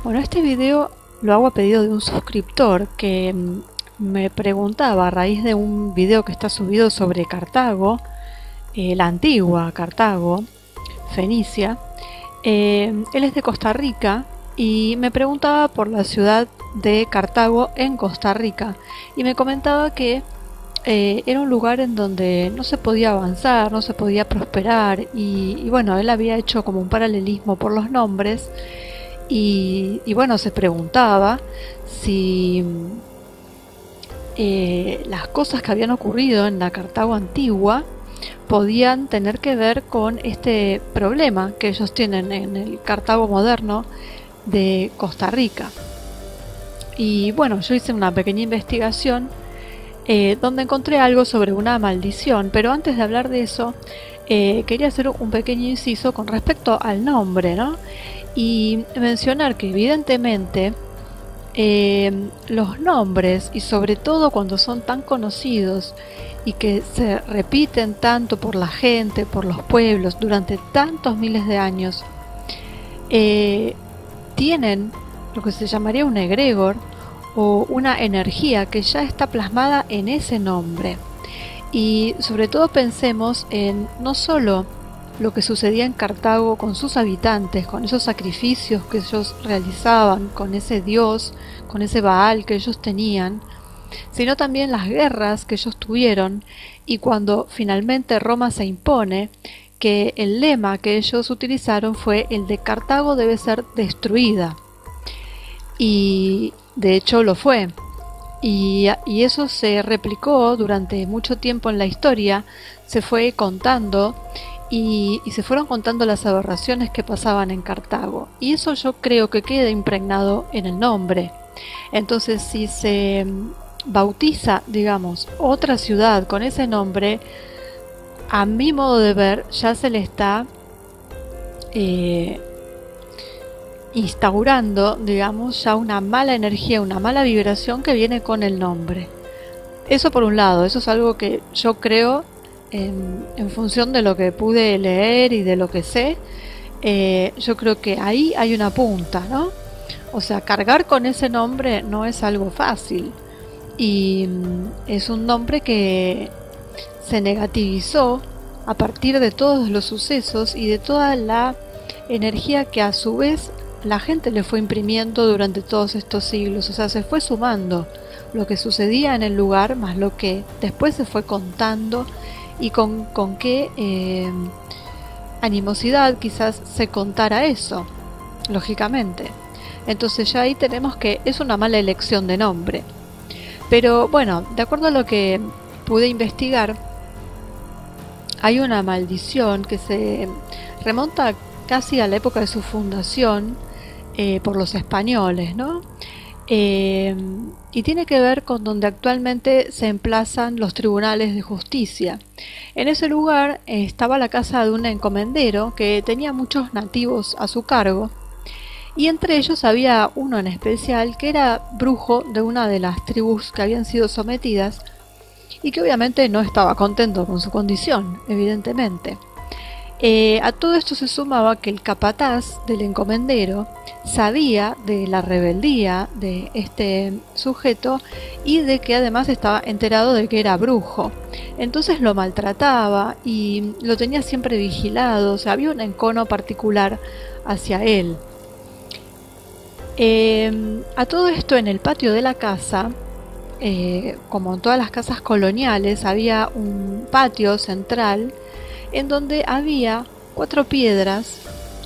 Bueno, este video lo hago a pedido de un suscriptor que me preguntaba a raíz de un video que está subido sobre Cartago, la antigua Cartago, Fenicia. Él es de Costa Rica y me preguntaba por la ciudad de Cartago en Costa Rica y me comentaba que era un lugar en donde no se podía avanzar, no se podía prosperar y bueno, él había hecho como un paralelismo por los nombres y bueno, se preguntaba si las cosas que habían ocurrido en la Cartago antigua podían tener que ver con este problema que ellos tienen en el Cartago moderno de Costa Rica. Y bueno, yo hice una pequeña investigación donde encontré algo sobre una maldición, pero antes de hablar de eso quería hacer un pequeño inciso con respecto al nombre, ¿no? Y mencionar que evidentemente los nombres, y sobre todo cuando son tan conocidos y que se repiten tanto por la gente, por los pueblos durante tantos miles de años, tienen lo que se llamaría un egregor o una energía que ya está plasmada en ese nombre. Y sobre todo pensemos en no solo lo que sucedía en Cartago con sus habitantes, con esos sacrificios que ellos realizaban, con ese dios, con ese Baal que ellos tenían, sino también las guerras que ellos tuvieron y cuando finalmente Roma se impone, que el lema que ellos utilizaron fue el de Cartago debe ser destruida. Y de hecho lo fue. Y eso se replicó durante mucho tiempo en la historia, se fue contando y se fueron contando las aberraciones que pasaban en Cartago. Y eso yo creo que queda impregnado en el nombre. Entonces, si se bautiza, digamos, otra ciudad con ese nombre, a mi modo de ver, ya se le está instaurando, digamos, ya una mala energía, una mala vibración que viene con el nombre. Eso por un lado, eso es algo que yo creo en función de lo que pude leer y de lo que sé. Yo creo que ahí hay una punta, ¿no? O sea, cargar con ese nombre no es algo fácil y es un nombre que se negativizó a partir de todos los sucesos y de toda la energía que a su vez la gente le fue imprimiendo durante todos estos siglos. O sea, se fue sumando lo que sucedía en el lugar más lo que después se fue contando y con qué animosidad quizás se contara eso, lógicamente. Entonces ya ahí tenemos que es una mala elección de nombre. Pero bueno, de acuerdo a lo que pude investigar, hay una maldición que se remonta casi a la época de su fundación por los españoles, ¿no? Y tiene que ver con donde actualmente se emplazan los tribunales de justicia. En ese lugar estaba la casa de un encomendero que tenía muchos nativos a su cargo y entre ellos había uno en especial que era brujo de una de las tribus que habían sido sometidas y que obviamente no estaba contento con su condición, evidentemente. A todo esto se sumaba que el capataz del encomendero sabía de la rebeldía de este sujeto y de que además estaba enterado de que era brujo. Entonces lo maltrataba y lo tenía siempre vigilado, o sea, había un encono particular hacia él. A todo esto en el patio de la casa, como en todas las casas coloniales, había un patio central en donde había 4 piedras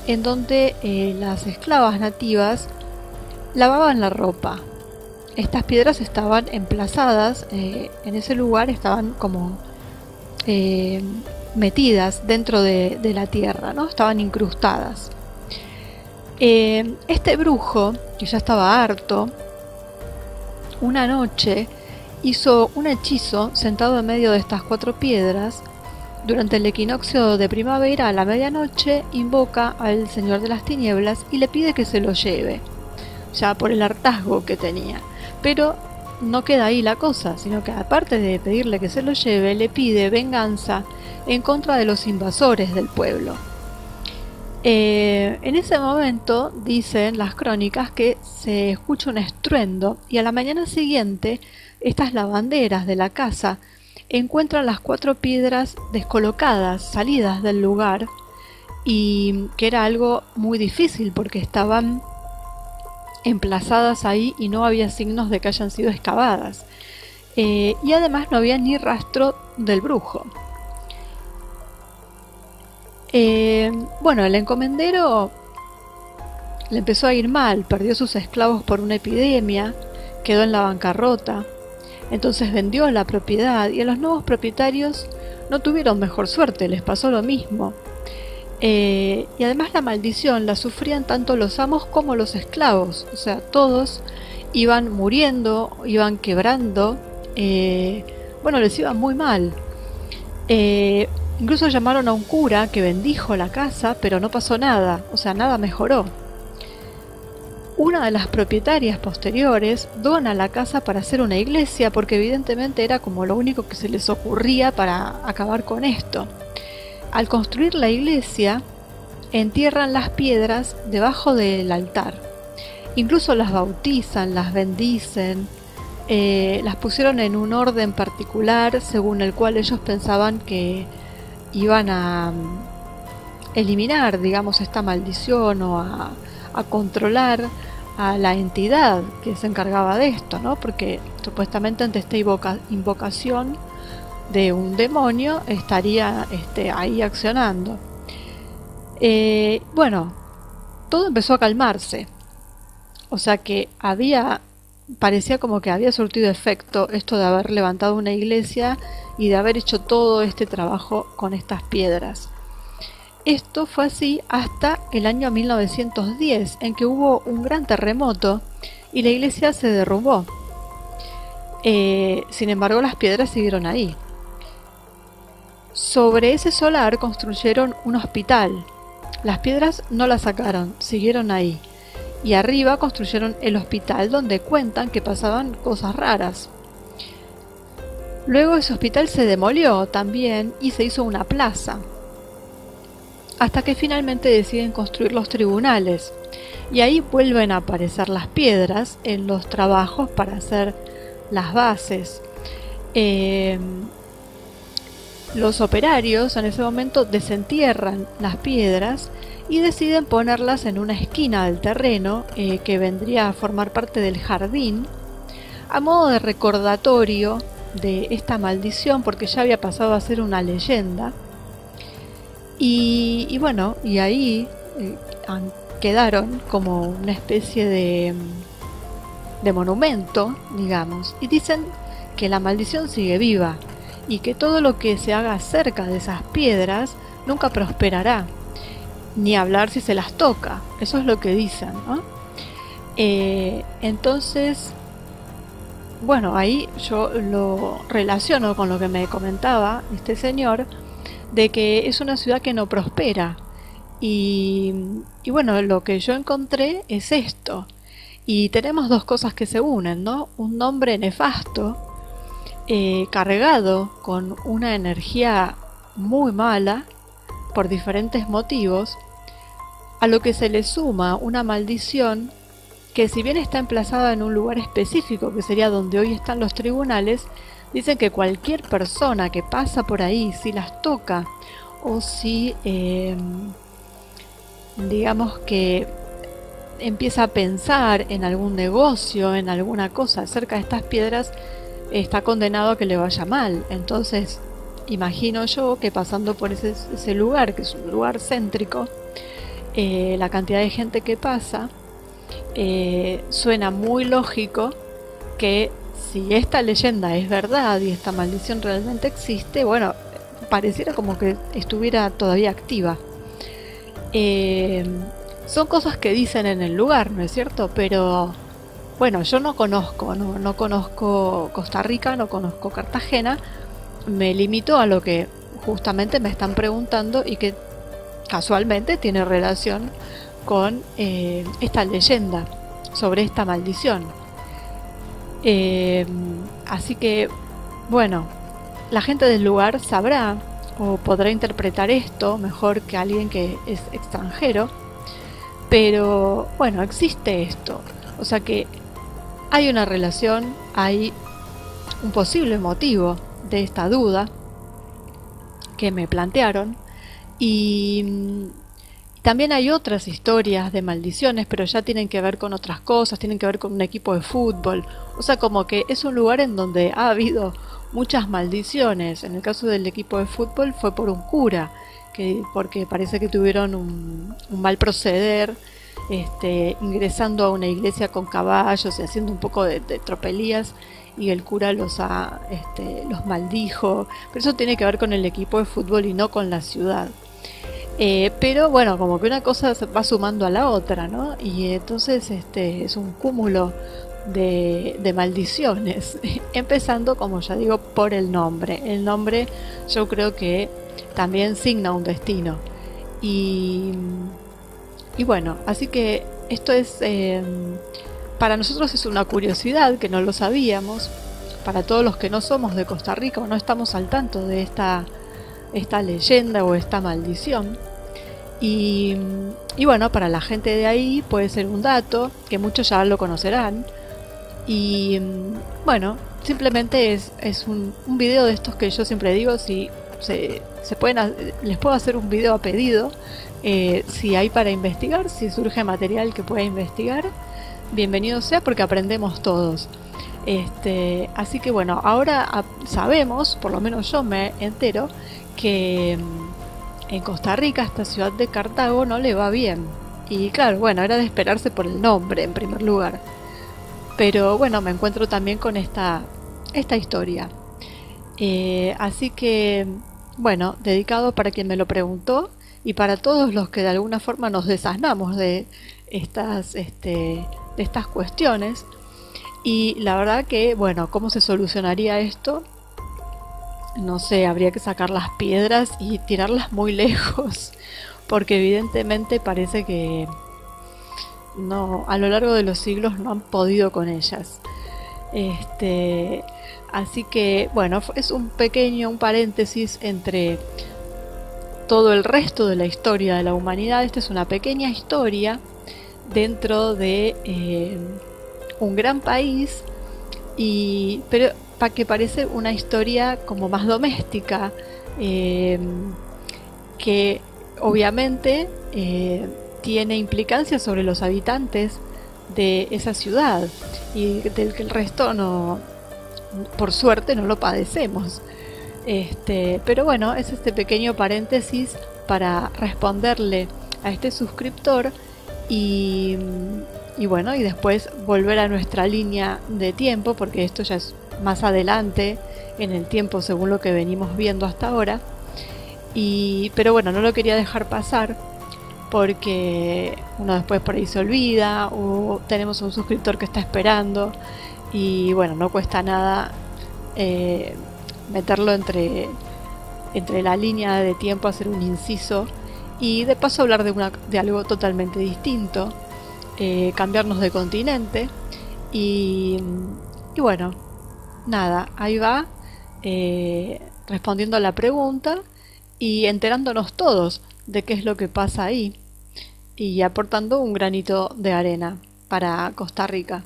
en donde las esclavas nativas lavaban la ropa. Estas piedras estaban emplazadas en ese lugar, estaban como metidas dentro de la tierra, ¿no? Estaban incrustadas. Este brujo, que ya estaba harto, una noche hizo un hechizo sentado en medio de estas 4 piedras. Durante el equinoccio de primavera, a la medianoche, invoca al Señor de las Tinieblas y le pide que se lo lleve, ya por el hartazgo que tenía. Pero no queda ahí la cosa, sino que aparte de pedirle que se lo lleve, le pide venganza en contra de los invasores del pueblo. En ese momento dicen las crónicas que se escucha un estruendo y a la mañana siguiente estas lavanderas de la casa encuentran las 4 piedras descolocadas, salidas del lugar, y que era algo muy difícil porque estaban emplazadas ahí y no había signos de que hayan sido excavadas. Y además no había ni rastro del brujo. Bueno, el encomendero le empezó a ir mal, perdió sus esclavos por una epidemia, quedó en la bancarrota, entonces vendió la propiedad y a los nuevos propietarios no tuvieron mejor suerte, les pasó lo mismo. Y además la maldición la sufrían tanto los amos como los esclavos, o sea, todos iban muriendo, iban quebrando, bueno, les iba muy mal. Incluso llamaron a un cura que bendijo la casa, pero no pasó nada, o sea, nada mejoró. Una de las propietarias posteriores dona la casa para hacer una iglesia porque evidentemente era como lo único que se les ocurría para acabar con esto. Al construir la iglesia, entierran las piedras debajo del altar. Incluso las bautizan, las bendicen, las pusieron en un orden particular según el cual ellos pensaban que iban a eliminar, digamos, esta maldición o a controlar a la entidad que se encargaba de esto, ¿no? Porque supuestamente ante esta invocación de un demonio estaría ahí accionando. Bueno, todo empezó a calmarse, o sea que parecía como que había surtido efecto esto de haber levantado una iglesia y de haber hecho todo este trabajo con estas piedras. Esto fue así hasta el año 1910, en que hubo un gran terremoto y la iglesia se derrumbó. Sin embargo, las piedras siguieron ahí. Sobre ese solar construyeron un hospital. Las piedras no las sacaron, siguieron ahí. Y arriba construyeron el hospital donde cuentan que pasaban cosas raras. Luego ese hospital se demolió también y se hizo una plaza. Hasta que finalmente deciden construir los tribunales. Y ahí vuelven a aparecer las piedras en los trabajos para hacer las bases. Los operarios en ese momento desentierran las piedras y deciden ponerlas en una esquina del terreno que vendría a formar parte del jardín, a modo de recordatorio de esta maldición, porque ya había pasado a ser una leyenda. Y bueno, y ahí quedaron como una especie de monumento, digamos, y dicen que la maldición sigue viva y que todo lo que se haga cerca de esas piedras nunca prosperará, ni hablar si se las toca. Eso es lo que dicen, ¿no? Entonces, bueno, ahí yo lo relaciono con lo que me comentaba este señor, de que es una ciudad que no prospera. Y bueno, lo que yo encontré es esto. Y tenemos dos cosas que se unen, ¿no? Un nombre nefasto, cargado con una energía muy mala, por diferentes motivos, a lo que se le suma una maldición que, si bien está emplazada en un lugar específico, que sería donde hoy están los tribunales, dicen que cualquier persona que pasa por ahí, si las toca o si digamos que empieza a pensar en algún negocio, en alguna cosa cerca de estas piedras, está condenado a que le vaya mal. Entonces imagino yo que pasando por ese lugar, que es un lugar céntrico, la cantidad de gente que pasa, suena muy lógico que si esta leyenda es verdad y esta maldición realmente existe, bueno, pareciera como que estuviera todavía activa. Son cosas que dicen en el lugar, ¿no es cierto? Pero bueno, yo no conozco Costa Rica, no conozco Cartagena, me limito a lo que justamente me están preguntando y que casualmente tiene relación con esta leyenda sobre esta maldición. Así que, bueno, la gente del lugar sabrá o podrá interpretar esto mejor que alguien que es extranjero, pero bueno, existe esto. O sea que hay una relación, hay un posible motivo de esta duda que me plantearon y también hay otras historias de maldiciones, pero ya tienen que ver con otras cosas, tienen que ver con un equipo de fútbol. O sea, como que es un lugar en donde ha habido muchas maldiciones. En el caso del equipo de fútbol fue por un cura, porque parece que tuvieron un mal proceder, ingresando a una iglesia con caballos y haciendo un poco de tropelías, y el cura los maldijo. Pero eso tiene que ver con el equipo de fútbol y no con la ciudad. Pero bueno, como que una cosa se va sumando a la otra, ¿no? Y entonces es un cúmulo de maldiciones, empezando, como ya digo, por el nombre. El nombre yo creo que también signa un destino. Y bueno, así que esto es, para nosotros es una curiosidad que no lo sabíamos. Para todos los que no somos de Costa Rica o no estamos al tanto de esta leyenda o esta maldición. Y bueno, para la gente de ahí puede ser un dato que muchos ya lo conocerán. Y bueno, simplemente es un video de estos que yo siempre digo, si les puedo hacer un video a pedido, si hay para investigar, si surge material que pueda investigar, bienvenido sea, porque aprendemos todos. Así que bueno, ahora sabemos, por lo menos yo me entero, que en Costa Rica, esta ciudad de Cartago, no le va bien. Y claro, bueno, era de esperarse por el nombre en primer lugar. Pero bueno, me encuentro también con esta historia. Así que, bueno, dedicado para quien me lo preguntó y para todos los que de alguna forma nos desasnamos de estas cuestiones. Y la verdad que, bueno, ¿cómo se solucionaría esto? No sé, habría que sacar las piedras y tirarlas muy lejos, porque evidentemente parece que no, a lo largo de los siglos no han podido con ellas. Así que, bueno, es un paréntesis entre todo el resto de la historia de la humanidad. Esta es una pequeña historia dentro de un gran país, pero para que parece una historia como más doméstica, que obviamente tiene implicancias sobre los habitantes de esa ciudad y del que el resto no, por suerte, no lo padecemos. Pero bueno, es este pequeño paréntesis para responderle a este suscriptor y bueno, y después volver a nuestra línea de tiempo, porque esto ya es más adelante en el tiempo según lo que venimos viendo hasta ahora. Pero bueno, no lo quería dejar pasar porque uno después por ahí se olvida, o tenemos un suscriptor que está esperando y bueno, no cuesta nada meterlo entre la línea de tiempo, hacer un inciso y de paso hablar de algo totalmente distinto, cambiarnos de continente y bueno, nada, ahí va, respondiendo a la pregunta y enterándonos todos de qué es lo que pasa ahí y aportando un granito de arena para Costa Rica.